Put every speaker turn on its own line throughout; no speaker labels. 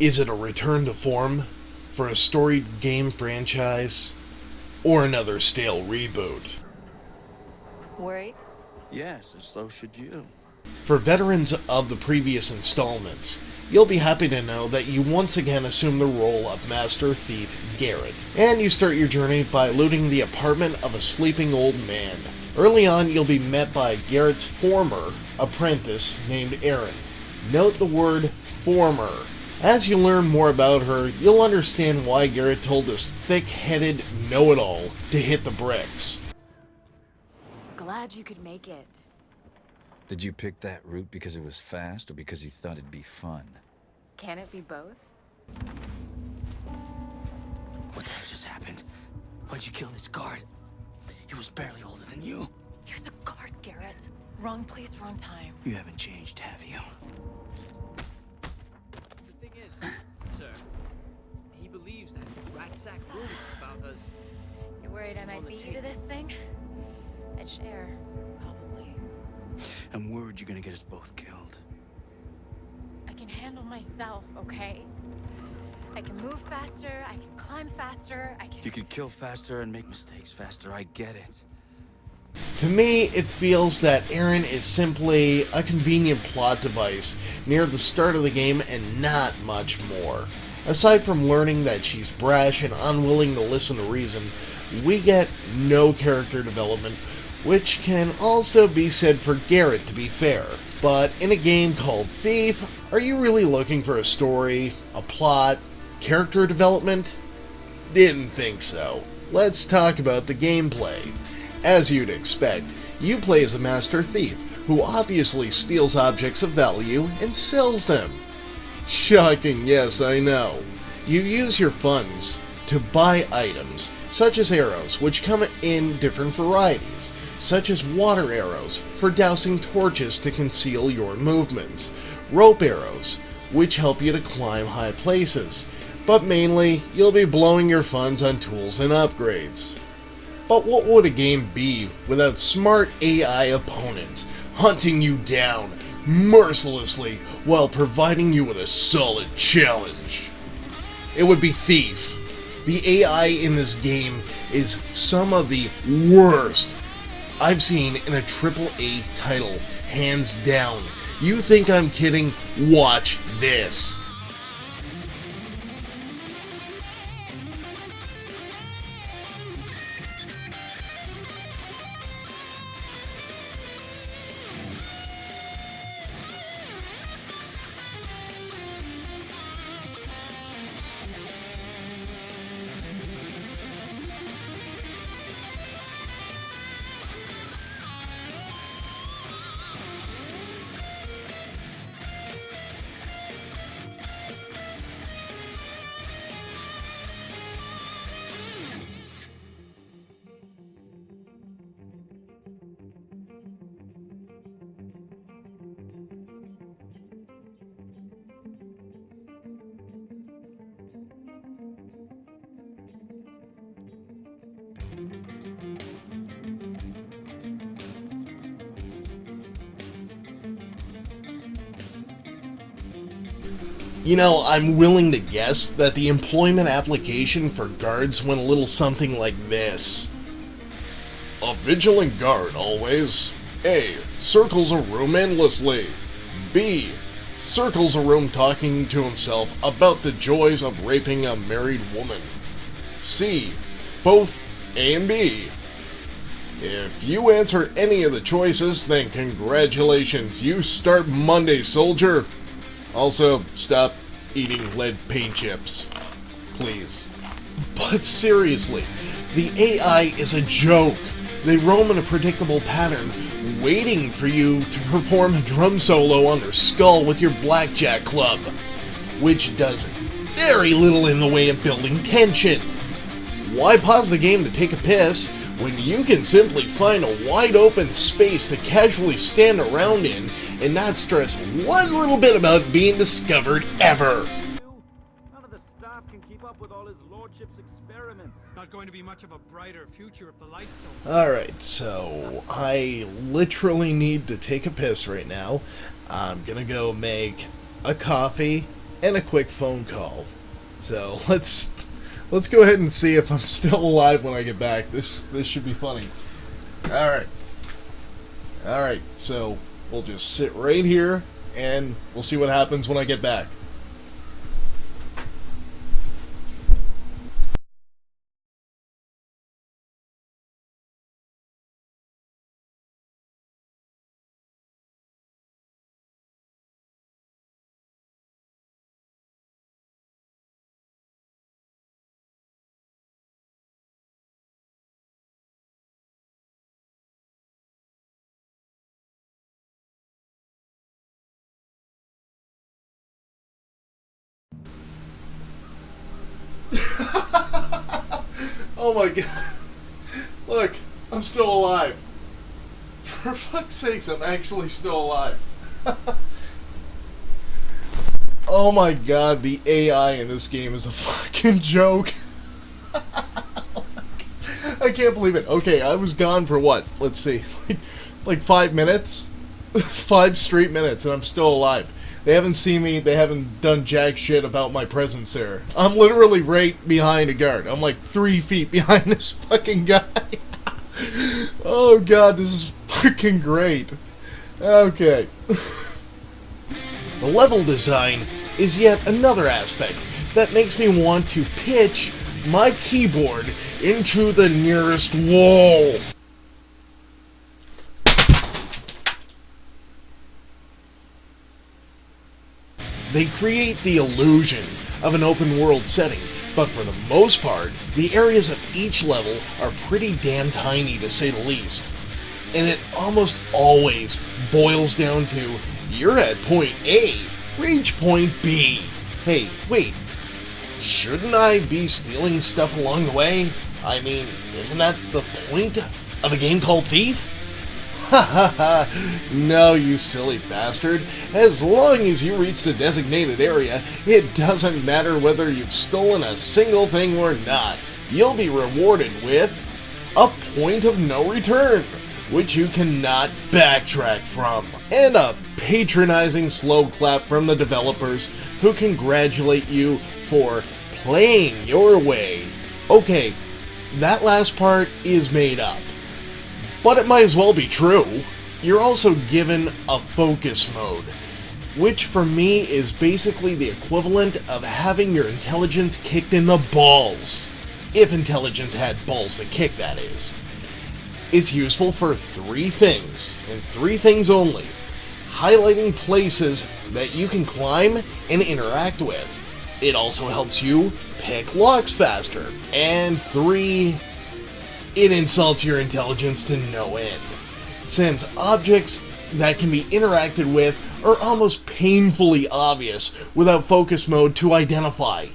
Is it a return to form for a storied game franchise, or another stale reboot?
Worried?
Yes, so should you.
For veterans of the previous installments, you'll be happy to know that you once again assume the role of Master Thief Garrett, and you start your journey by looting the apartment of a sleeping old man. Early on, you'll be met by Garrett's former apprentice named Erin. Note the word former. As you learn more about her, you'll understand why Garrett told this thick-headed know-it-all to hit the bricks.
Glad you could make it.
Did you pick that route because it was fast or because you thought it'd be fun?
Can it be both?
What the hell just happened? Why'd you kill this guard? He was barely older than you.
He was a guard, Garrett. Wrong place, wrong time.
You haven't changed, have you?
The thing is, sir, he believes that rat sack rumors about us.
You're worried I might beat you to this thing? I'd share, probably.
I'm worried you're gonna get us both killed.
I can handle myself, okay? I can move faster, I can climb faster, I can...
You could kill faster and make mistakes faster, I get it.
To me, it feels that Erin is simply a convenient plot device near the start of the game and not much more. Aside from learning that she's brash and unwilling to listen to reason, we get no character development, which can also be said for Garrett, to be fair. But in a game called Thief, are you really looking for a story, a plot, character development? Didn't think so. Let's talk about the gameplay. As you'd expect, you play as a master thief, who obviously steals objects of value and sells them. Shocking, yes, I know. You use your funds to buy items, such as arrows, which come in different varieties, such as water arrows, for dousing torches to conceal your movements, rope arrows, which help you to climb high places, but mainly, you'll be blowing your funds on tools and upgrades. But what would a game be without smart AI opponents hunting you down mercilessly while providing you with a solid challenge? It would be Thief. The AI in this game is some of the worst I've seen in a AAA title, hands down. You think I'm kidding? Watch this. You know, I'm willing to guess that the employment application for guards went a little something like this. A vigilant guard always. A. Circles a room endlessly. B. Circles a room talking to himself about the joys of raping a married woman. C. Both A and B. If you answer any of the choices, then congratulations, you start Monday, soldier. Also, stop eating lead paint chips. Please. But seriously, the AI is a joke. They roam in a predictable pattern, waiting for you to perform a drum solo on their skull with your blackjack club, which does very little in the way of building tension. Why pause the game to take a piss when you can simply find a wide open space to casually stand around in and not stress one little bit about being discovered ever?
None of the staff can keep up with all his lordship's experiments.
Not going to be much of a brighter future if the lights don't.
Alright, so I literally need to take a piss right now. I'm gonna go make a coffee and a quick phone call. So let's go ahead and see if I'm still alive when I get back. This should be funny. Alright. Alright, so we'll just sit right here and we'll see what happens when I get back. Oh my god. Look, I'm still alive. For fuck's sakes, I'm actually still alive. Oh my god, the AI in this game is a fucking joke. I can't believe it. Okay, I was gone for what? Let's see. Like 5 minutes? 5 straight minutes, and I'm still alive. They haven't seen me, they haven't done jack shit about my presence there. I'm literally right behind a guard. I'm like 3 feet behind this fucking guy. Oh god, this is fucking great. Okay. The level design is yet another aspect that makes me want to pitch my keyboard into the nearest wall. They create the illusion of an open world setting, but for the most part, the areas of each level are pretty damn tiny to say the least. And it almost always boils down to, you're at point A, reach point B. Hey, wait, shouldn't I be stealing stuff along the way? I mean, isn't that the point of a game called Thief? Ha ha ha! No, you silly bastard. As long as you reach the designated area, it doesn't matter whether you've stolen a single thing or not. You'll be rewarded with a point of no return, which you cannot backtrack from, and a patronizing slow clap from the developers who congratulate you for playing your way. Okay, that last part is made up. But it might as well be true. You're also given a focus mode, which for me is basically the equivalent of having your intelligence kicked in the balls. If intelligence had balls to kick, that is. It's useful for 3 things, and 3 things only. Highlighting places that you can climb and interact with. It also helps you pick locks faster. And 3, it insults your intelligence to no end, since objects that can be interacted with are almost painfully obvious without focus mode to identify.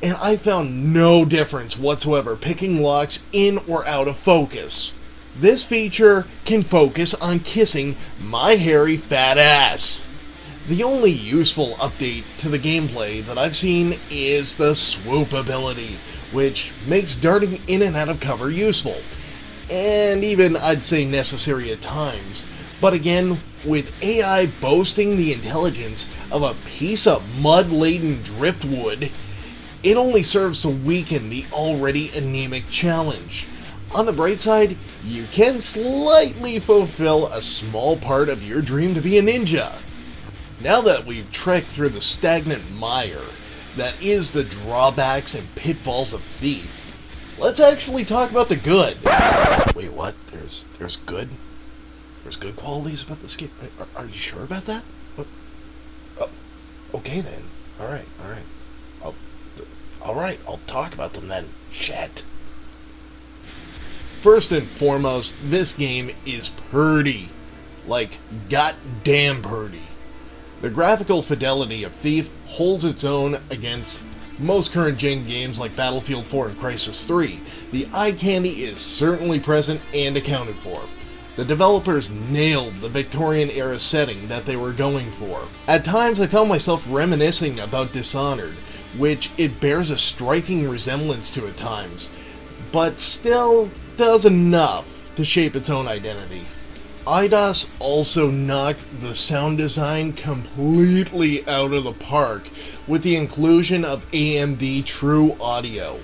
And I found no difference whatsoever picking locks in or out of focus. This feature can focus on kissing my hairy fat ass. The only useful update to the gameplay that I've seen is the swoop ability, which makes darting in and out of cover useful, and even, I'd say, necessary at times. But again, with AI boasting the intelligence of a piece of mud-laden driftwood, it only serves to weaken the already anemic challenge. On the bright side, you can slightly fulfill a small part of your dream to be a ninja. Now that we've trekked through the stagnant mire that is the drawbacks and pitfalls of Thief, let's actually talk about the good. Wait, what? There's good? There's good qualities about this game? Are you sure about that? What? Oh, okay then. Alright. Alright, I'll talk about them then. Shit. First and foremost, this game is purty. Like, goddamn purty. The graphical fidelity of Thief holds its own against most current-gen games like Battlefield 4 and Crysis 3. The eye candy is certainly present and accounted for. The developers nailed the Victorian-era setting that they were going for. At times I found myself reminiscing about Dishonored, which it bears a striking resemblance to at times, but still does enough to shape its own identity. IDOS also knocked the sound design completely out of the park with the inclusion of AMD True Audio,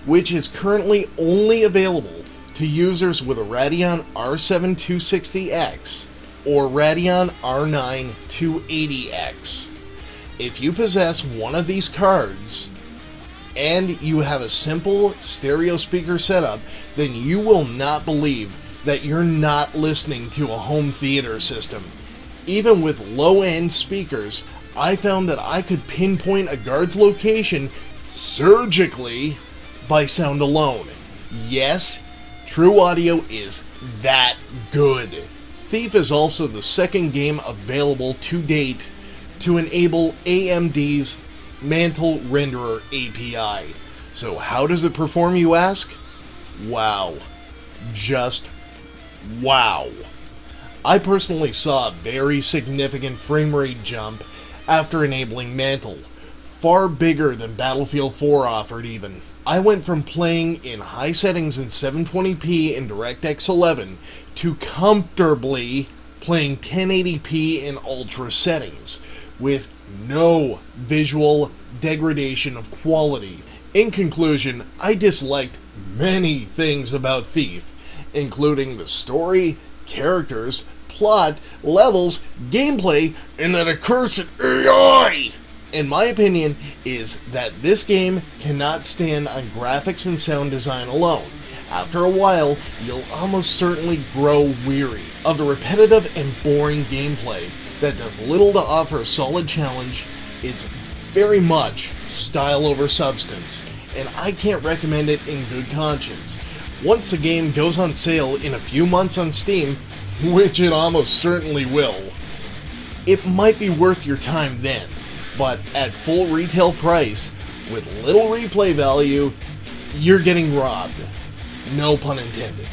which is currently only available to users with a Radeon R7 260X or Radeon R9 280X. If you possess one of these cards and you have a simple stereo speaker setup, then you will not believe that you're not listening to a home theater system. Even with low-end speakers, I found that I could pinpoint a guard's location surgically by sound alone. Yes, True Audio is that good. Thief is also the second game available to date to enable AMD's Mantle Renderer API. So how does it perform, you ask? Wow. Just wow. I personally saw a very significant frame rate jump after enabling Mantle, far bigger than Battlefield 4 offered even. I went from playing in high settings in 720p in DirectX 11 to comfortably playing 1080p in ultra settings, with no visual degradation of quality. In conclusion, I disliked many things about Thief, including the story, characters, plot, levels, gameplay, and that accursed AI! In my opinion, is that this game cannot stand on graphics and sound design alone. After a while, you'll almost certainly grow weary of the repetitive and boring gameplay that does little to offer a solid challenge. It's very much style over substance, and I can't recommend it in good conscience. Once the game goes on sale in a few months on Steam, which it almost certainly will, it might be worth your time then, but at full retail price, with little replay value, you're getting robbed. No pun intended.